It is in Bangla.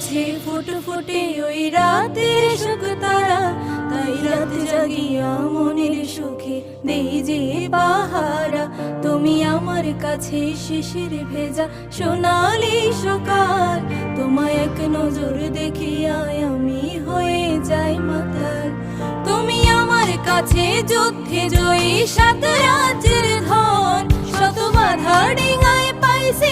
আছে ফুটে ফুটে ওই রাতের সুখ তারা, তাই রাত জাগিয়া মনের সুখে দেই যে পাহারা। তুমি আমার কাছে শিশির ভেজা সোনালি সকাল, তোমায় এক নজর দেখিয়া আমি হয়ে যাই মাতাল। তুমি আমার কাছে যুদ্ধে জয়ী সাত রাজ্যের ধন, শত বাধা ডিঙায় পাইছি